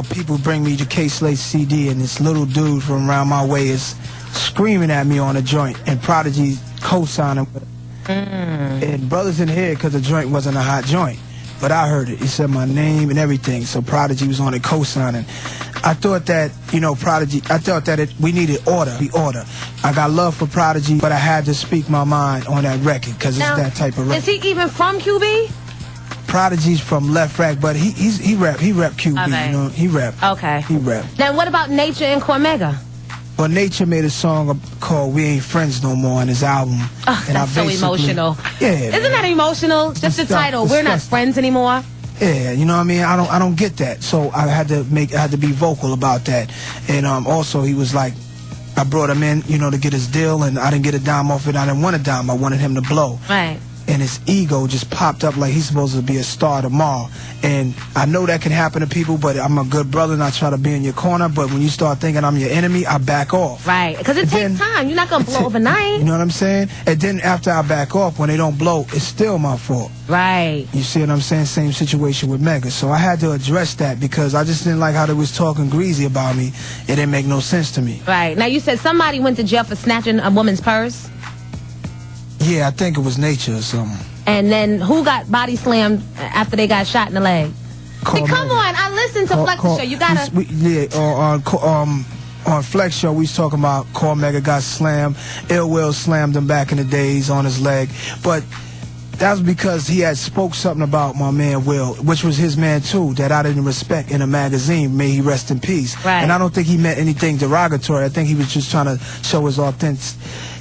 People bring me the K-Slate CD, and this little dude from around my way is screaming at me on a joint, and Prodigy co-signing. And brothers in here, because the joint wasn't a hot joint, but I heard it. He said my name and everything, so Prodigy was on it co-signing. I thought that, you know, Prodigy, I thought that we needed order. I got love for Prodigy, but I had to speak my mind on that record, because it's that type of record. Is he even from QB? Prodigy's from Left Rack, but he rap QB, okay. You know, he rap. Okay. He rap. Now what about Nature and Cormega? Well, Nature made a song called "We Ain't Friends No More" on his album. Oh, and that's so emotional. Yeah. Isn't that emotional? Just the title. We're not friends anymore. Yeah, you know what I mean? I don't get that. So I had to be vocal about that. And also he was like, I brought him in, you know, to get his deal, and I didn't get a dime off it. I didn't want a dime. I wanted him to blow. Right. And his ego just popped up like he's supposed to be a star tomorrow. And I know that can happen to people, but I'm a good brother and I try to be in your corner. But when you start thinking I'm your enemy, I back off. Right, because it takes time. You're not going to blow overnight. You know what I'm saying? And then after I back off, when they don't blow, it's still my fault. Right. You see what I'm saying? Same situation with Mega. So I had to address that because I just didn't like how they was talking greasy about me. It didn't make no sense to me. Right. Now, you said somebody went to jail for snatching a woman's purse? Yeah, I think it was Nature or something. And then who got body slammed after they got shot in the leg? See, come on, I listened to Flex Show. You gotta. On Flex Show, we was talking about Cormega got slammed. Ill Will slammed him back in the days on his leg. But that was because he had spoke something about my man Will, which was his man too, that I didn't respect in a magazine. May he rest in peace. Right. And I don't think he meant anything derogatory. I think he was just trying to show his authentic.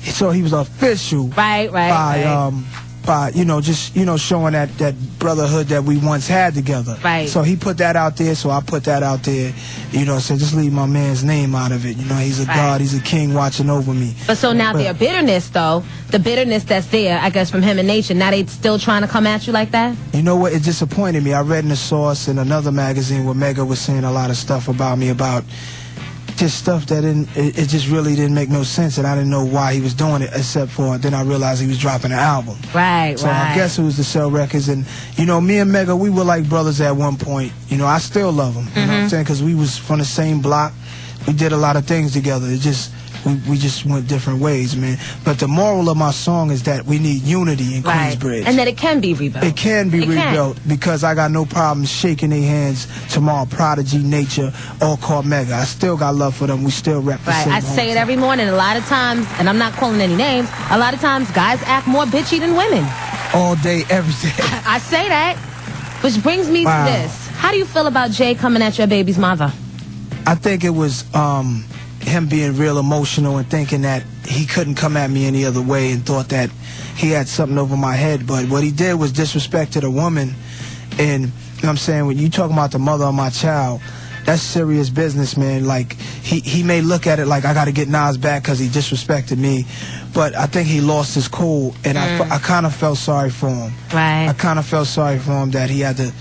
So he was official. Right. By you know, just, you know, showing that brotherhood that we once had together. Right. So he put that out there, so I put that out there. You know, so just leave my man's name out of it. You know, he's a god, he's a king watching over me. But so now their bitterness, though, the bitterness that's there, I guess, from him and Nature, now they still trying to come at you like that? You know what? It disappointed me. I read in The Source in another magazine where Mega was saying a lot of stuff about me, about just stuff that it just really didn't make no sense, and I didn't know why he was doing it, except for then I realized he was dropping an album. Right. So I guess it was to sell records, and you know, me and Mega, we were like brothers at one point. You know, I still love him. You know what I'm saying? Because we was from the same block. We did a lot of things together. It just we just went different ways, man. But the moral of my song is that we need unity in Queensbridge. And that it can be rebuilt. It can be rebuilt because I got no problem shaking their hands tomorrow. Prodigy, Nature, or Cormega. I still got love for them. We still rep the same I say it every morning. A lot of times, and I'm not calling any names, a lot of times guys act more bitchy than women. All day, every day. I say that. Which brings me to this. How do you feel about Jay coming at your baby's mother? I think it was him being real emotional and thinking that he couldn't come at me any other way and thought that he had something over my head. But what he did was disrespected a woman. And, you know what I'm saying, when you talk about the mother of my child, that's serious business, man. Like, he may look at it like I got to get Nas back because he disrespected me. But I think he lost his cool, and I kind of felt sorry for him. Right. I kind of felt sorry for him that he had to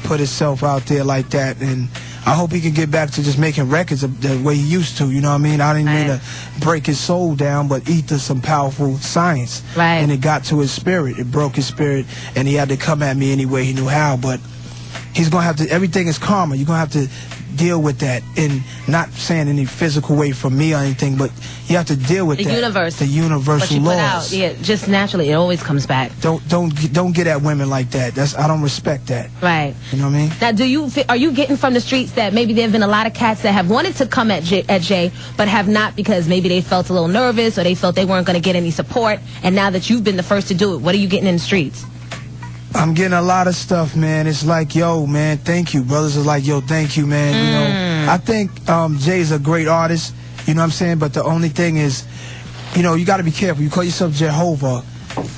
put himself out there like that. And I hope he can get back to just making records the way he used to, you know what I mean? I didn't mean to break his soul down, but ether some powerful science. Right. And it got to his spirit. It broke his spirit, and he had to come at me any way he knew how. But he's going to have to, everything is karma. You're going to have to deal with that, and not saying any physical way from me or anything, but you have to deal with the universe. The universal what you laws. Put out, yeah, just naturally, it always comes back. Don't get at women like that. I don't respect that. Right. You know what I mean? Now, are you getting from the streets that maybe there have been a lot of cats that have wanted to come at Jay, but have not because maybe they felt a little nervous or they felt they weren't going to get any support, and now that you've been the first to do it, what are you getting in the streets? I'm getting a lot of stuff, man. It's like, yo, man, thank you. Brothers are like, yo, thank you, man. You know, I think Jay's a great artist, you know what I'm saying? But the only thing is, you know, you got to be careful. You call yourself Jehovah,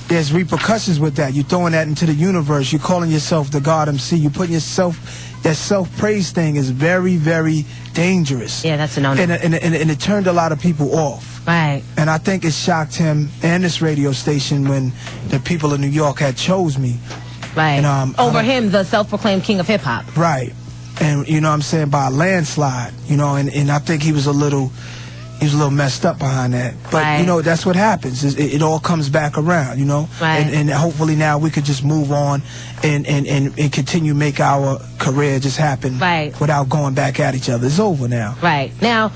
there's repercussions with that. You're throwing that into the universe. You're calling yourself the God MC. You're putting yourself, that self-praise thing is very, very dangerous. Yeah, that's a no-no. And it turned a lot of people off. Right. And I think it shocked him and this radio station when the people of New York had chose me. Right. And, over him, the self-proclaimed king of hip-hop. Right. And, you know what I'm saying, by a landslide, you know, and I think he was a little, he was a little messed up behind that. But, Right. you know, that's what happens. It all comes back around, you know? Right. And hopefully now we could just move on and continue make our career just happen Right. without going back at each other. It's over now. Right. Now,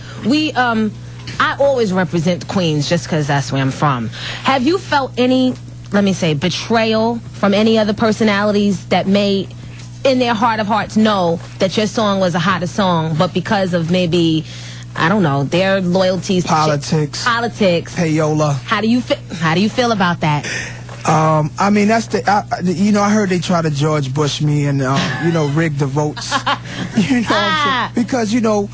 I always represent Queens just because that's where I'm from. Have you felt any, let me say, betrayal from any other personalities that may, in their heart of hearts, know that your song was a hotter song, but because of maybe, I don't know, their loyalties to Politics. politics. Payola. How do you feel about that? I mean, that's you know, I heard they try to George Bush me and, you know, rig the votes. You know what I'm saying? Because, you know,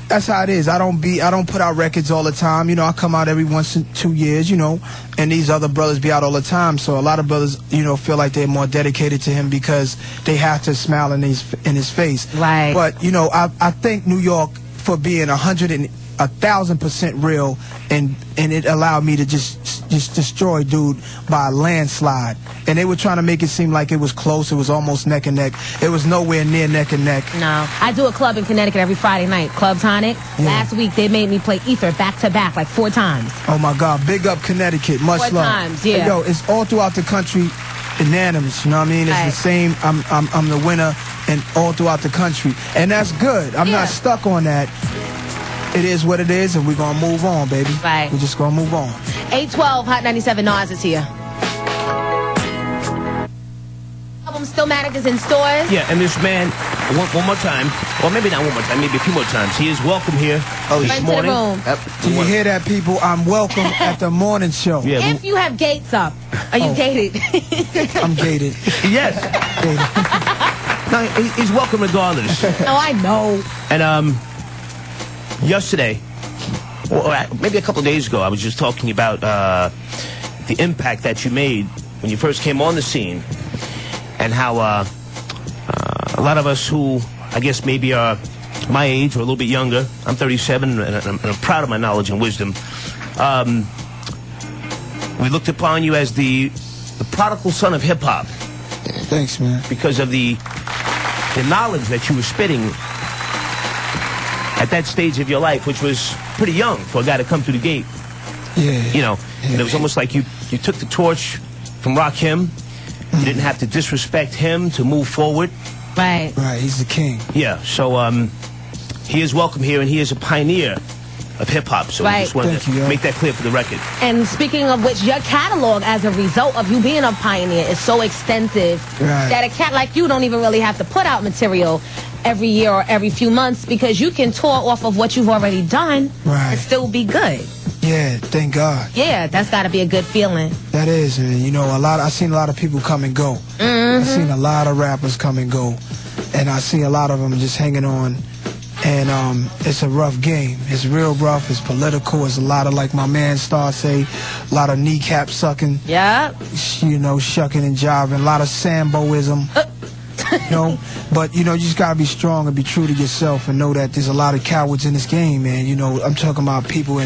that's how it is. I don't put out records all the time. You know, I come out every once in 2 years, you know, and these other brothers be out all the time. So a lot of brothers, you know, feel like they're more dedicated to him because they have to smile in his face. Right. But, you know, I thank New York for being 1,000% real, and it allowed me to just destroy dude by a landslide. And they were trying to make it seem like it was close. It was almost neck and neck. It was nowhere near neck and neck. No. I do a club in Connecticut every Friday night, Club Tonic. Yeah. Last week, they made me play Ether back to back like 4 times. Oh my God! Big up Connecticut. Much 4 love. times, yeah. Yo, it's all throughout the country, unanimous. You know what I mean? It's Right. the same. I'm the winner, and all throughout the country, and that's good. I'm Yeah. not stuck on that. It is what it is, and we're gonna move on, baby. Right. We're just gonna move on. 812 Hot 97 Nas is here. Album Stillmatic is in stores. Yeah, and this man, one more time, or maybe not one more time, maybe a few more times, he is welcome here this Right into the morning. room. Do you hear that, people? I'm welcome at the morning show. Yeah, If you have gates up, are you gated? I'm gated. yes. Gated. No, he's welcome regardless. Oh, I know. And yesterday, or maybe a couple of days ago, I was just talking about the impact that you made when you first came on the scene, and how a lot of us who, I guess, maybe are my age or a little bit younger, I'm 37, and I'm proud of my knowledge and wisdom, we looked upon you as the prodigal son of hip-hop Thanks, man. because of the knowledge that you were spitting at that stage of your life, which was pretty young for a guy to come through the gate. Yeah. You know, Yeah. and it was almost like you took the torch from Rakim. You didn't have to disrespect him to move forward. Right. Right. He's the king. Yeah, so he is welcome here, and he is a pioneer of hip-hop. So we Right. just wanted Thank you, to yo. make that clear for the record. And speaking of which, your catalog, as a result of you being a pioneer, is so extensive Right. that a cat like you don't even really have to put out material every year or every few months because you can tour off of what you've already done Right. and still be good. Yeah. Thank God. Yeah, that's got to be a good feeling. That is, man. You know, I've seen a lot of people come and go. Mm-hmm. I've seen a lot of rappers come and go, and I see a lot of them just hanging on. And it's a rough game. It's real rough. It's political. It's a lot of, like my man Star say, a lot of kneecap sucking. Yeah. You know, shucking and jiving. A lot of Samboism. You know, but you know, you just gotta be strong and be true to yourself and know that there's a lot of cowards in this game, man. You know, I'm talking about people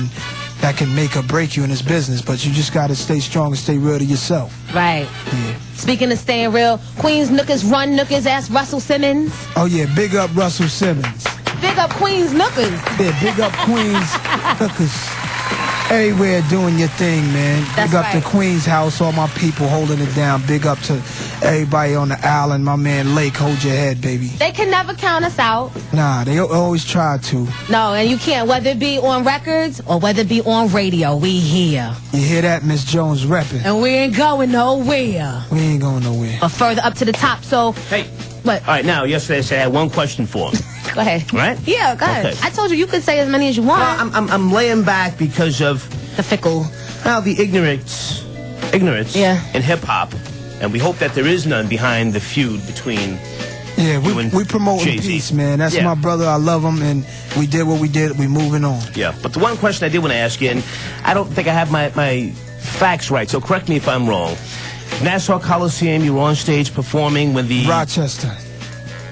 that can make or break you in this business, but you just gotta stay strong and stay real to yourself. Right. Yeah. Speaking of staying real, Queens Nookers run Nookers, ask Russell Simmons. Oh yeah, big up Russell Simmons. Big up Queens Nookers. Yeah, big up Queens Hookers. Everywhere doing your thing, man. That's big up right. the Queens house, all my people holding it down. Big up to everybody on the island. My man Lake, hold your head, baby. They can never count us out. Nah, they always try to. No, and you can't, whether it be on records or whether it be on radio, we here. You hear that, Miss Jones repping? And we ain't going nowhere. We ain't going nowhere. But further up to the top, so, Hey, what? all right, now, yesterday I said I had one question for him. Go ahead. Right? Yeah, go ahead. Okay. I told you you could say as many as you want. Well, I'm laying back because of The fickle. the ignorance Yeah. in hip-hop. And we hope that there is none behind the feud between Yeah, You and we promoting Jay-Z. peace, man. That's Yeah. my brother. I love him, and we did what we did. We moving on. Yeah, but the one question I did want to ask you, and I don't think I have my facts right, so correct me if I'm wrong. Nassau Coliseum, you were on stage performing when the... Rochester.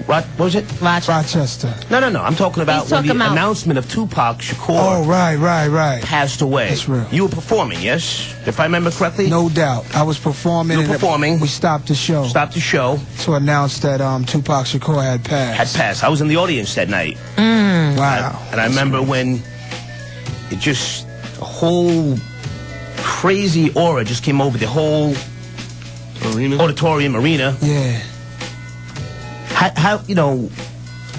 What was it? Rochester. No. I'm talking about He's when the talking about- announcement of Tupac Shakur Oh, right. passed away. That's real. You were performing, yes? If I remember correctly? No doubt. I was performing. You were and performing. We stopped the show Stopped the show. to announce that Tupac Shakur had passed. Had passed. I was in the audience that night. Wow. And I remember when it just, a whole crazy aura just came over the whole auditorium arena. Yeah. How, you know,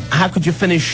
how could you finish